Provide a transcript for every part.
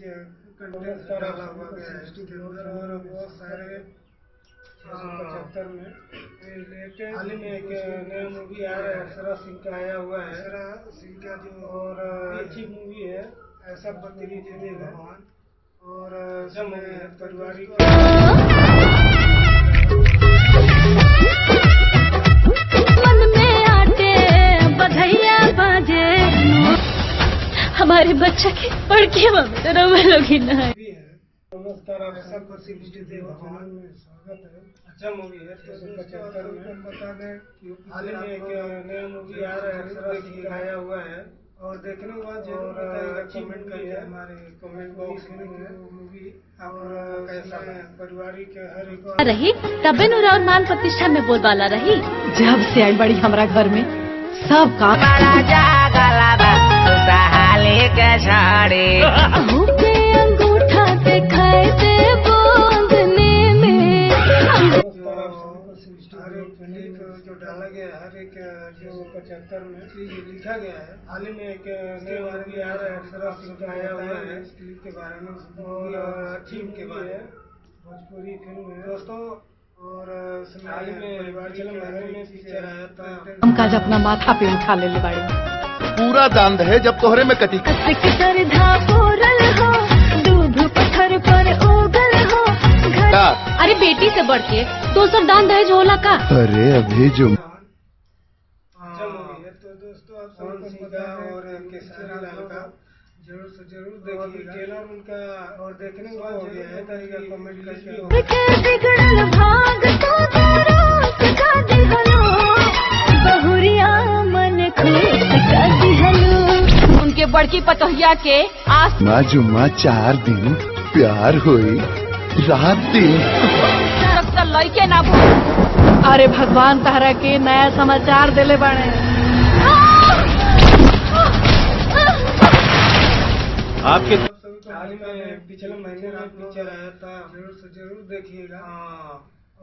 Content डाला हुआ गया है इसके अंदर और बहुत सारे 675 में रिलेटेड हाल में एक नया मूवी आ रहा है, अक्षरा सिंह का आया हुआ है। अक्षरा सिंह का जो और अच्छी मूवी है, ऐसा पति दे भगवान और पारिवारिक हमारे बच्चा के पढ़ के लोगी ना है। नमस्कार, आप सबको श्री भगवान में स्वागत है। अच्छा मूवी है। 75 में बता दें हाल में एक नया मूवी आ रहा है, अक्षरा सिंह का आया हुआ है और देखने के बाद जरूर बताइएगा कमेंट करके हमारे कमेंट बॉक्स में मूवी और कैसा पारिवारिक हर एक रही तबे नुरा और मान प्रतिष्ठा में बोलबाला रही। जब से आई बड़ी हमारा घर में सब काम अंगूठा दिखाई दे बोलने में हर एक क्लिप जो डाला गया है, हर एक जो 75 में चीज लिखा गया है। हाल में एक नया मूवी आ रहा है, अक्षरा सिंह का आया हुआ है। इस क्लिप के बारे में और अच्छी के बारे में भोजपुरी फिल्म है दोस्तों। और हाल में परिवार में पिक्चर आया था। हम काज अपना माथा पे उठा ले बाड़ी पूरा दान है जब तोहरे में कटी अरे बेटी से बढ़ के दोसर दान दहेज होला का। अरे अभी जो अच्छा मूवी है तो दोस्तों आप सबको पता है और केसरी लाल का जरूर से जरूर देखिएगा। ट्रेलर उनका और देखने के बाद हो गया है तरीका कमेंट करके उनके बड़की पतोहिया के आस माँ जुम्मा 4 दिन प्यार हुई रात दिन लइके ना। अरे भगवान तारा के नया समाचार देले बाड़े। आपके हाल में पिछले महीने में पिक्चर आया था, जरूर से जरूर देखिएगा।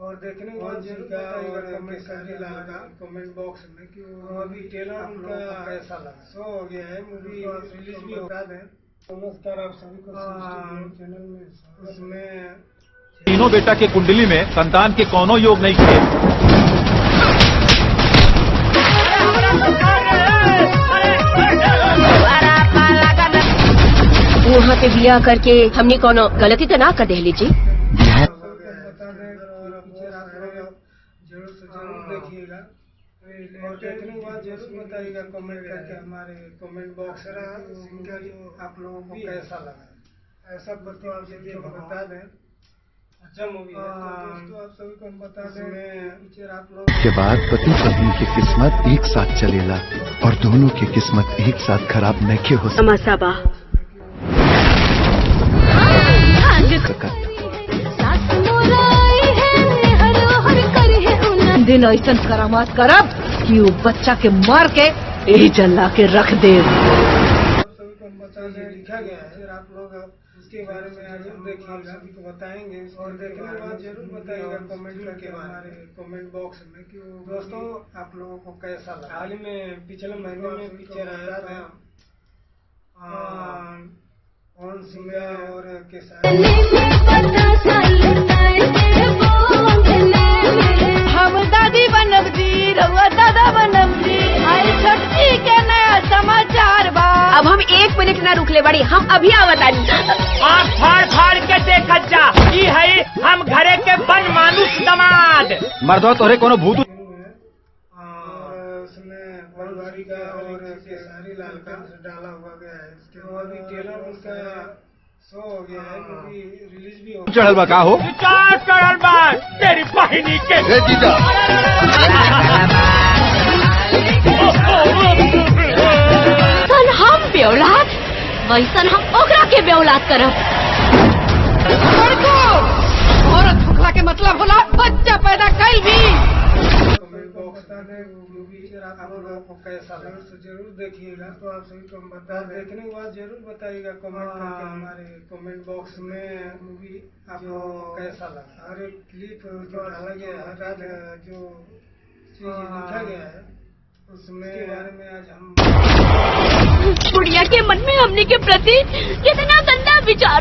और देखने के बाद जरूर बताइएगा कमेंट करके लागा कमेंट बॉक्स में कि अभी ट्रेलर उनका कैसा लगा। शो हो गया है, मूवी रिलीज भी होगा दें। नमस्कार, आप सभी को चैनल में उसमें तीनों बेटा के कुंडली में संतान के कोनो योग नहीं किए। वहाँ पे बिया करके हमने कोनो गलती तो ना कर दे लीजिए। बता दें और पिक्चर आप लोग जरूर से जरूर देखिएगा और देखने के बाद जरूर बताइएगा कमेंट करके हमारे कमेंट बॉक्स में इनका जो आप लोगों को कैसा लगा। ऐसा पति आप सभी को बता दें। अच्छा मूवी है तो दोस्तों आप सभी को हम बता दें पिक्चर आप लोग के बाद पति पत्नी की किस्मत एक साथ चलेला और दोनों की किस्मत एक साथ खराब नहीं हो समासाबा दिन ऐसा करामात करब कि वो बच्चा के मार के यही जल्ला के रख दे। सभी को हम बता दें लिखा गया है, फिर आप लोग उसके बारे में आज देखिएगा, सभी को बताएंगे और देखने के बाद जरूर बताइएगा कमेंट करके हमारे कमेंट बॉक्स में कि दोस्तों आप लोगों को कैसा लगा। हाल में पिछले महीने में पिक्चर आया था कौन सिंगा और हम दादी बनब जी, रउआ दादा बनब जी। आई छोटकी के नया समाचार बा। अब हम 1 मिनट ना रुकले बड़ी, हम अभी आवतानी। आँख फाड़ फाड़ के देखा जा, ई है हम घरे के बन मानुष दमाद। मर्दो तोरे कोनो भूत उसमें पारिवारिक और केसरी लाल का डाला हुआ गया है। इसके बाद भी ट्रेलर उनका शो हो गया है, मूवी रिलीज भी हो चढ़ल बा का हो। चार चढ़ल बा तेरी बहिनी के। जीजा हम बेौलाद वैसन हम ओकरा के बेौलाद करब। औरत फुकला के मतलब होला बच्चा पैदा कई भी। कमेंट बॉक्स में मूवी आप लोगों को कैसा लगा तो जरूर देखिएगा। तो आप सभी को हम बता देखने के बाद जरूर बताइएगा कमेंट करके हमारे कमेंट बॉक्स में मूवी आप लोगों को कैसा लगा। हर एक क्लिप जो डाला गया है, हर जो चीज लिखा गया है उसमें बारे में आज हम बुढ़िया के मन में हमने के प्रति कितना गंदा विचार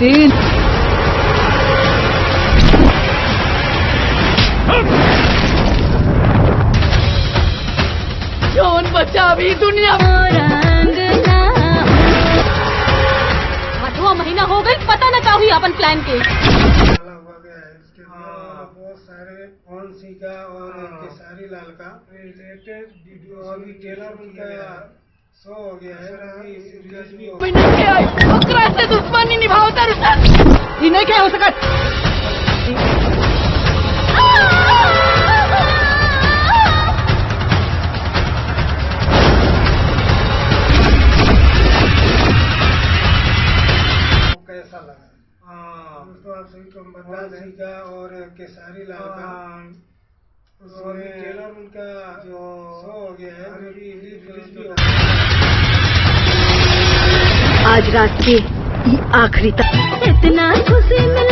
दिन जौन बच्चा भी दुनिया 8वां महीना हो गई, पता न का हुई अपन प्लान के। वाला हो गया है इसके बहुत सारे कौन-सी का और केसारी लाल का रिलेटेड वीडियो और भी ट्रेलर उनका शो हो गया है, अभी रिलीज भी हो गया। महीना के आई ओकरा से दुश्मनी निभावता रुसन ई नहीं के हो सकत। कैसा लगा? दोस्तों आप सभी को हम बता दें का और केसारी लाल का उसमें ट्रेलर उनका जो शो हो गया है, अभी रिलीज भी हो गया। आज रात के आखिरी तक इतना खुशी मिला